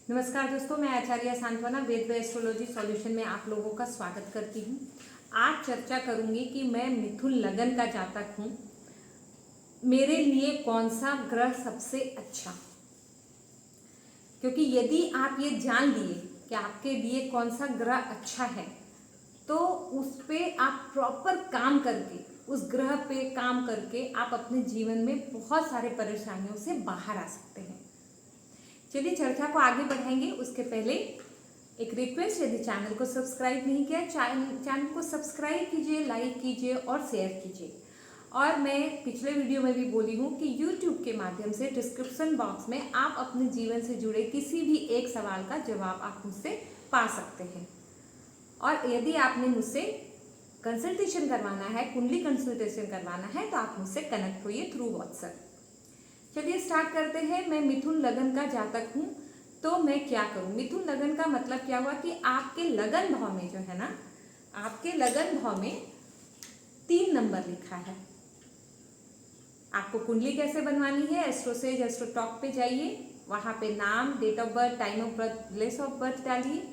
नमस्कार दोस्तों, मैं आचार्य सांत्वना वेद एस्ट्रोलॉजी सॉल्यूशन में आप लोगों का स्वागत करती हूँ। आज चर्चा करूंगी कि मैं मिथुन लगन का जातक हूँ, मेरे लिए कौन सा ग्रह सबसे अच्छा। क्योंकि यदि आप ये जान लिए कि आपके लिए कौन सा ग्रह अच्छा है तो उस पे आप प्रॉपर काम करके, उस ग्रह पे काम करके आप अपने जीवन में बहुत सारे परेशानियों से बाहर आ सकते हैं। चलिए चर्चा को आगे बढ़ाएंगे। उसके पहले एक रिक्वेस्ट, यदि चैनल को सब्सक्राइब नहीं किया, चैनल को सब्सक्राइब कीजिए, लाइक कीजिए और शेयर कीजिए। और मैं पिछले वीडियो में भी बोली हूँ कि YouTube के माध्यम से डिस्क्रिप्शन बॉक्स में आप अपने जीवन से जुड़े किसी भी एक सवाल का जवाब आप मुझसे पा सकते हैं। और यदि आपने मुझसे कंसल्टेशन करवाना है, कुंडली कंसल्टेशन करवाना है, तो आप मुझसे कनेक्ट होइए थ्रू व्हाट्सएप। चलिए स्टार्ट करते हैं। मैं मिथुन लगन का जातक हूँ, तो मैं क्या करूँ। मिथुन लगन का मतलब क्या हुआ कि आपके लगन भाव में जो है ना, आपके लगन भाव में 3 नंबर लिखा है। आपको कुंडली कैसे बनवानी है, एस्ट्रोसेज एस्ट्रोटॉक पे जाइए, वहाँ पे नाम, date of birth, time of birth, place of birth डालिए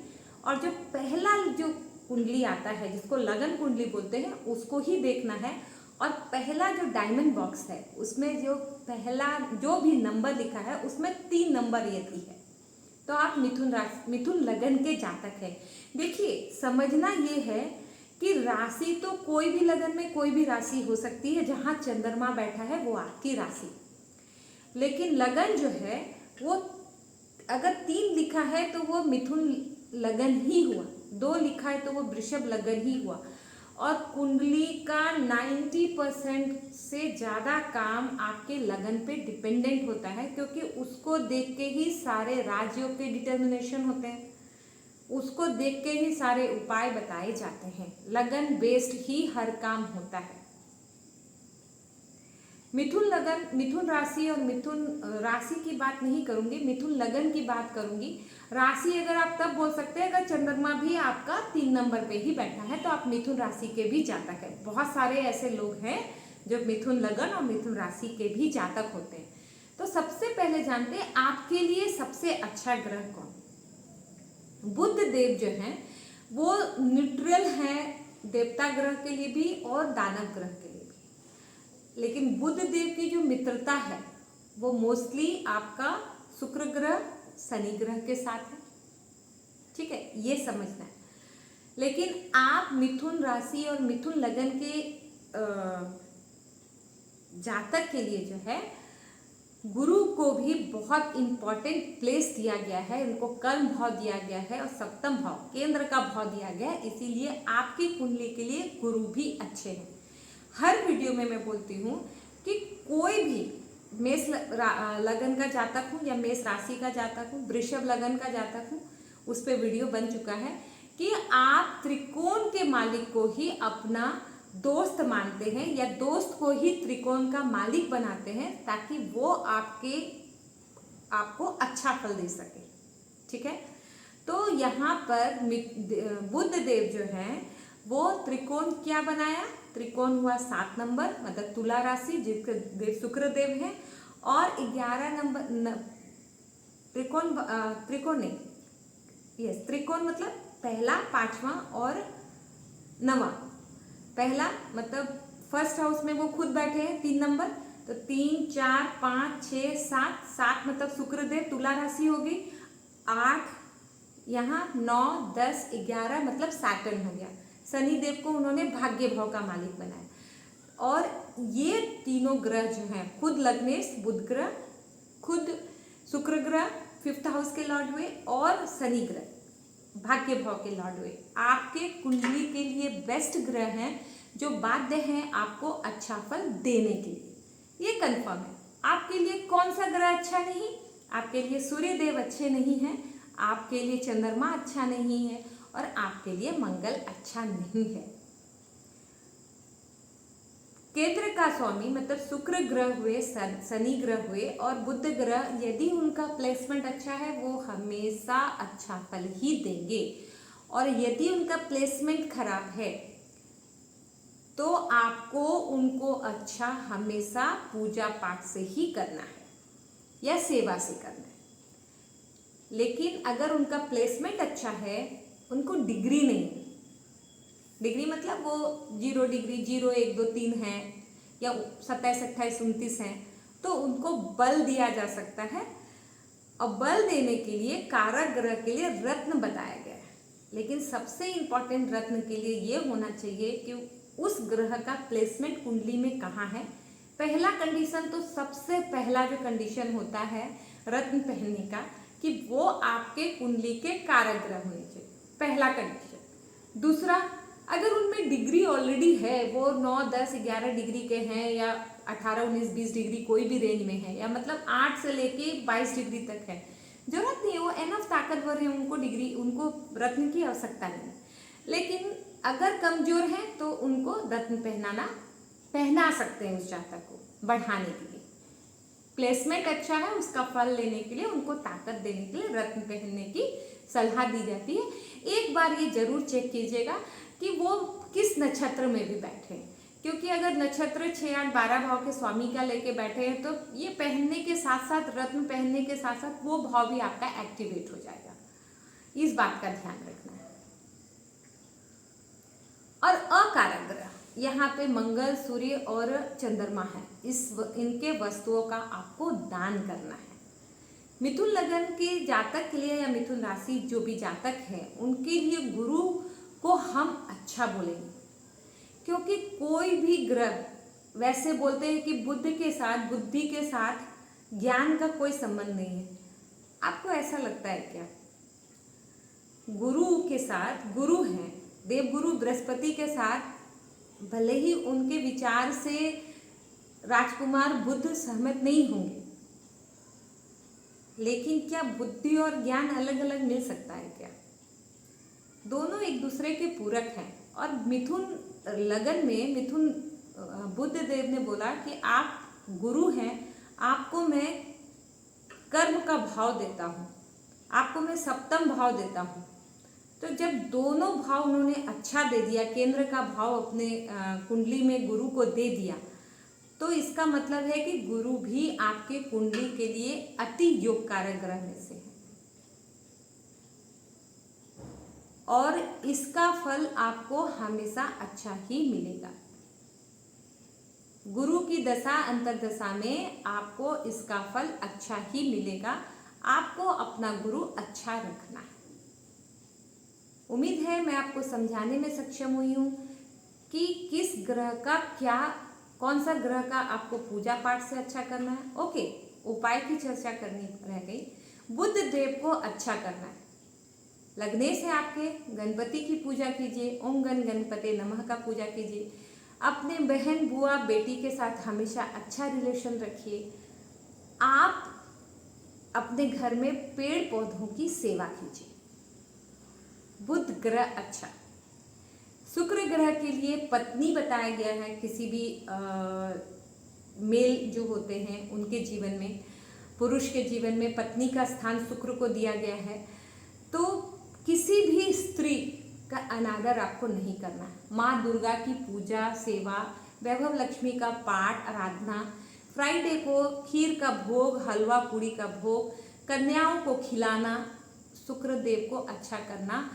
और जो पहला जो कुंडली आता है जिसको लगन कुंडली बोलते हैं उसको ही देखना है। और पहला जो डायमंड बॉक्स है उसमें जो पहला जो भी नंबर लिखा है उसमें 3 नंबर यदि है तो आप मिथुन लगन के जातक है। देखिए, समझना ये है कि राशि तो कोई भी लगन में कोई भी राशि हो सकती है, जहाँ चंद्रमा बैठा है वो आपकी राशि। लेकिन लगन जो है वो अगर 3 लिखा है तो वो मिथुन लगन ही हुआ, 2 लिखा है तो वो वृषभ लगन ही हुआ। और कुंडली का 90% से ज़्यादा काम आपके लगन पे डिपेंडेंट होता है, क्योंकि उसको देख के ही सारे राज्यों के डिटर्मिनेशन होते हैं, उसको देख के ही सारे उपाय बताए जाते हैं। लगन बेस्ड ही हर काम होता है। मिथुन लगन, मिथुन राशि और मिथुन राशि की बात नहीं करूंगी, मिथुन लगन की बात करूंगी। राशि अगर आप तब बोल सकते हैं अगर चंद्रमा भी आपका 3 नंबर पे ही बैठा है तो आप मिथुन राशि के भी जातक है। बहुत सारे ऐसे लोग हैं जो मिथुन लगन और मिथुन राशि के भी जातक होते हैं। तो सबसे पहले जानते हैं आपके लिए सबसे अच्छा ग्रह कौन। बुध देव जो है वो न्यूट्रल है, देवता ग्रह के लिए भी और दानव ग्रह के लिए भी। लेकिन बुध देव की जो मित्रता है वो मोस्टली आपका शुक्र ग्रह, शनि ग्रह के साथ है। ठीक है, ये समझना है। लेकिन आप मिथुन राशि और मिथुन लगन के जातक के लिए जो है गुरु को भी बहुत इंपॉर्टेंट प्लेस दिया गया है, उनको कर्म भाव दिया गया है और सप्तम भाव केंद्र का भाव दिया गया है। इसीलिए आपकी कुंडली के लिए गुरु भी अच्छे हैं। हर वीडियो में मैं बोलती हूँ कि कोई भी मेष लगन का जातक हूँ या मेष राशि का जातक हूँ, वृषभ लगन का जातक हूँ, उस पर वीडियो बन चुका है कि आप त्रिकोण के मालिक को ही अपना दोस्त मानते हैं या दोस्त को ही त्रिकोण का मालिक बनाते हैं, ताकि वो आपको अच्छा फल दे सके। ठीक है, तो यहाँ पर बुध देव जो है वो त्रिकोण क्या बनाया, त्रिकोण हुआ 7 नंबर, मतलब तुला राशि जिसके देव शुक्र देव है। और 11 नंबर त्रिकोण नहीं, यस, त्रिकोण मतलब पहला, 5वां और 9वां। पहला मतलब फर्स्ट हाउस में वो खुद बैठे हैं 3 नंबर, तो 3, 4, 5, 6, 7, 7 मतलब शुक्र देव, तुला राशि होगी। 8 यहाँ, 9, 10, 11 मतलब सैटर्न हो गया। शनि देव को उन्होंने भाग्य भाव का मालिक बनाया। और ये तीनों ग्रह जो हैं, खुद लग्नेश बुध ग्रह, खुद शुक्र ग्रह 5th हाउस के लॉर्ड हुए और शनि ग्रह भाग्य भाव के लॉर्ड हुए। आपके कुंडली के लिए बेस्ट ग्रह हैं जो बाध्य हैं आपको अच्छा फल देने के लिए, ये कंफर्म है। आपके लिए कौन सा ग्रह अच्छा नहीं, आपके लिए सूर्य देव अच्छे नहीं हैं, आपके लिए चंद्रमा अच्छा नहीं है और आपके लिए मंगल अच्छा नहीं है। केंद्र का स्वामी मतलब शुक्र ग्रह हुए, शनि ग्रह हुए और बुध ग्रह, यदि उनका प्लेसमेंट अच्छा है वो हमेशा अच्छा फल ही देंगे। और यदि उनका प्लेसमेंट खराब है तो आपको उनको अच्छा हमेशा पूजा पाठ से ही करना है या सेवा से करना है। लेकिन अगर उनका प्लेसमेंट अच्छा है, उनको डिग्री नहीं है, डिग्री मतलब वो 0 डिग्री 0 1 2 3 है या 27 28 29 है, तो उनको बल दिया जा सकता है। और बल देने के लिए कारक ग्रह के लिए रत्न बताया गया है, लेकिन सबसे इम्पोर्टेंट रत्न के लिए ये होना चाहिए कि उस ग्रह का प्लेसमेंट कुंडली में कहाँ है। पहला कंडीशन तो सबसे पहला जो कंडीशन होता है रत्न पहनने का, कि वो आपके कुंडली के कारक ग्रह होने चाहिए, पहला कंडीशन। दूसरा, अगर उनमें डिग्री ऑलरेडी है, वो 9 10 11 डिग्री के हैं या 18 19 20 डिग्री कोई भी रेंज में है, या मतलब 8 से लेके 22 डिग्री तक है, जरूरत नहीं है, वो एनफ ताकतवर है, उनको डिग्री, उनको रत्न की आवश्यकता नहीं। लेकिन अगर कमजोर है तो उनको रत्न पहना सकते हैं, उस जातक को बढ़ाने के लिए। प्लेसमेंट अच्छा है, उसका फल लेने के लिए, उनको ताकत देने के लिए रत्न पहनने की सलाह दी जाती है। एक बार ये जरूर चेक कीजिएगा कि वो किस नक्षत्र में भी बैठे हैं, क्योंकि अगर नक्षत्र 6 8 12 भाव के स्वामी का लेके बैठे हैं तो ये पहनने के साथ साथ, रत्न पहनने के साथ साथ वो भाव भी आपका एक्टिवेट हो जाएगा। इस बात का ध्यान रखना है। और अकारक ग्रह, यहाँ पे मंगल, सूर्य और चंद्रमा है, इनके वस्तुओं का आपको दान करना है। मिथुन लगन के जातक के लिए या मिथुन राशि जो भी जातक है, उनके लिए गुरु को हम अच्छा बोलेंगे, क्योंकि कोई भी ग्रह, वैसे बोलते हैं कि बुद्धि के साथ ज्ञान का कोई संबंध नहीं है। आपको ऐसा लगता है क्या? गुरु के साथ, गुरु हैं, देवगुरु बृहस्पति के साथ भले ही उनके विचार से राजकुमार बुद्ध सहमत नहीं होंगे, लेकिन क्या बुद्धि और ज्ञान अलग अलग मिल सकता है क्या? दोनों एक दूसरे के पूरक हैं। और मिथुन लगन में मिथुन बुद्ध देव ने बोला कि आप गुरु हैं, आपको मैं कर्म का भाव देता हूँ, आपको मैं सप्तम भाव देता हूँ। तो जब दोनों भाव उन्होंने अच्छा दे दिया, केंद्र का भाव अपने कुंडली में गुरु को दे दिया, तो इसका मतलब है कि गुरु भी आपके कुंडली के लिए अति योग कारक ग्रह में से है, और इसका फल आपको हमेशा अच्छा ही मिलेगा। गुरु की दशा अंतरदशा में आपको इसका फल अच्छा ही मिलेगा। आपको अपना गुरु अच्छा रखना है। उम्मीद है मैं आपको समझाने में सक्षम हुई हूँ कि किस ग्रह का क्या, कौन सा ग्रह का आपको पूजा पाठ से अच्छा करना है। ओके, उपाय की चर्चा करनी रह गई। बुध देव को अच्छा करना है। लग्नेश है आपके, गणपति की पूजा कीजिए, ओम गण गणपते नमः का पूजा कीजिए। अपने बहन बुआ बेटी के साथ हमेशा अच्छा रिलेशन रखिए। आप अपने घर में पेड़ पौधों की सेवा कीजिए। बुध ग्रह अच्छा। शुक्र ग्रह के लिए पत्नी बताया गया है। किसी भी मेल जो होते हैं उनके जीवन में, पुरुष के जीवन में पत्नी का स्थान शुक्र को दिया गया है। तो किसी भी स्त्री का अनादर आपको नहीं करना है। माँ दुर्गा की पूजा सेवा, वैभव लक्ष्मी का पाठ आराधना, फ्राइडे को खीर का भोग, हलवा पूड़ी का भोग, कन्याओं को खिलाना, शुक्र देव को अच्छा करना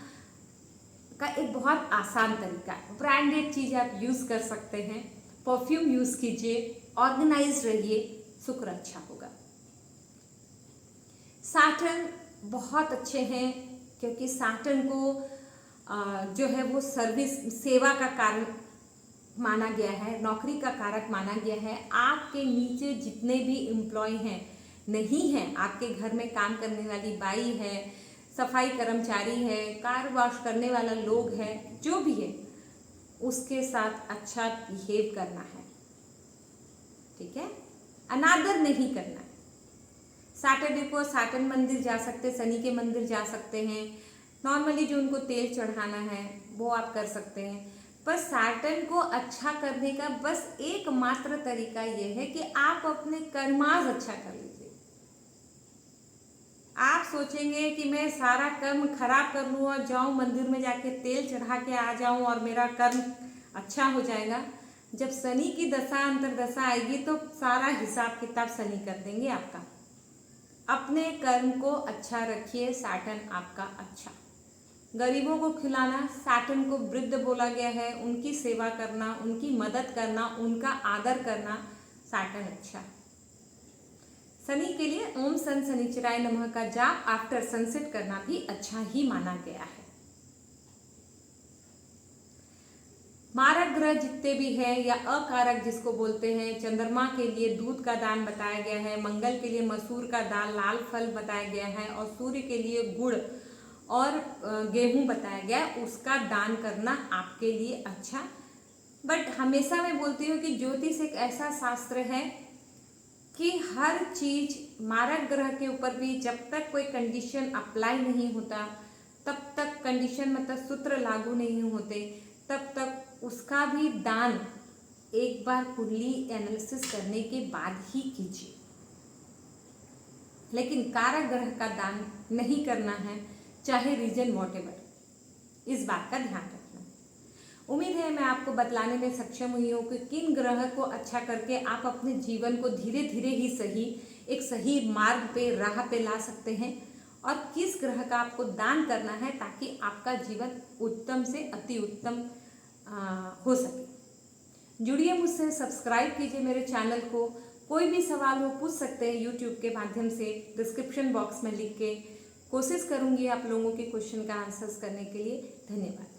का एक बहुत आसान तरीका है। ब्रांडेड चीज़ आप यूज़ कर सकते हैं, परफ्यूम यूज़ कीजिए, ऑर्गेनाइज रहिए, शुक्र अच्छा होगा। साटर्न बहुत अच्छे हैं, क्योंकि साटर्न को जो है वो सर्विस, सेवा का कारण माना गया है, नौकरी का कारक माना गया है। आपके नीचे जितने भी एम्प्लॉय हैं, नहीं हैं, आपके घर में काम करने वाली बाई है, सफाई कर्मचारी है, कार वॉश करने वाला लोग है, जो भी है, उसके साथ अच्छा बिहेव करना है, ठीक है, अनादर नहीं करना है। सैटरडे को सैटर्न मंदिर जा सकते, शनि के मंदिर जा सकते हैं। नॉर्मली जो उनको तेल चढ़ाना है वो आप कर सकते हैं। पर सैटर्न को अच्छा करने का बस एकमात्र तरीका ये है कि आप अपने कर्मास अच्छा कर लीजिए। आप सोचेंगे कि मैं सारा कर्म खराब कर लूँ और जाऊँ मंदिर में जाके तेल चढ़ा के आ जाऊँ और मेरा कर्म अच्छा हो जाएगा। जब शनि की दशा अंतरदशा आएगी तो सारा हिसाब किताब शनि कर देंगे आपका। अपने कर्म को अच्छा रखिए, सैटर्न आपका अच्छा। गरीबों को खिलाना, सैटर्न को वृद्ध बोला गया है, उनकी सेवा करना, उनकी मदद करना, उनका आदर करना, सैटर्न अच्छा। शनि के लिए ओम सन शनिचराय नमः का जाप आफ्टर सनसेट करना भी अच्छा ही माना गया है। मारक ग्रह जितने भी हैं या अकारक जिसको बोलते हैं, चंद्रमा के लिए दूध का दान बताया गया है, मंगल के लिए मसूर का दाल लाल फल बताया गया है, और सूर्य के लिए गुड़ और गेहूं बताया गया है, उसका दान करना आपके लिए अच्छा। बट हमेशा मैं बोलती हूँ कि ज्योतिष एक ऐसा शास्त्र है कि हर चीज मारक ग्रह के ऊपर भी जब तक कोई कंडीशन अप्लाई नहीं होता, तब तक कंडीशन मतलब सूत्र लागू नहीं होते, तब तक उसका भी दान एक बार कुंडली एनालिसिस करने के बाद ही कीजिए। लेकिन कारक ग्रह का दान नहीं करना है, चाहे रीजन वॉटेवर, इस बात का ध्यान रखना। उम्मीद है मैं आपको बतलाने में सक्षम हुई हूँ कि किन ग्रह को अच्छा करके आप अपने जीवन को धीरे धीरे ही एक सही मार्ग पे, राह पे ला सकते हैं, और किस ग्रह का आपको दान करना है ताकि आपका जीवन उत्तम से अति उत्तम हो सके। जुड़िए मुझसे, सब्सक्राइब कीजिए मेरे चैनल को। कोई भी सवाल हो पूछ सकते हैं यूट्यूब के माध्यम से, डिस्क्रिप्शन बॉक्स में लिख के। कोशिश करूंगी आप लोगों के क्वेश्चन का आंसर्स करने के लिए। धन्यवाद।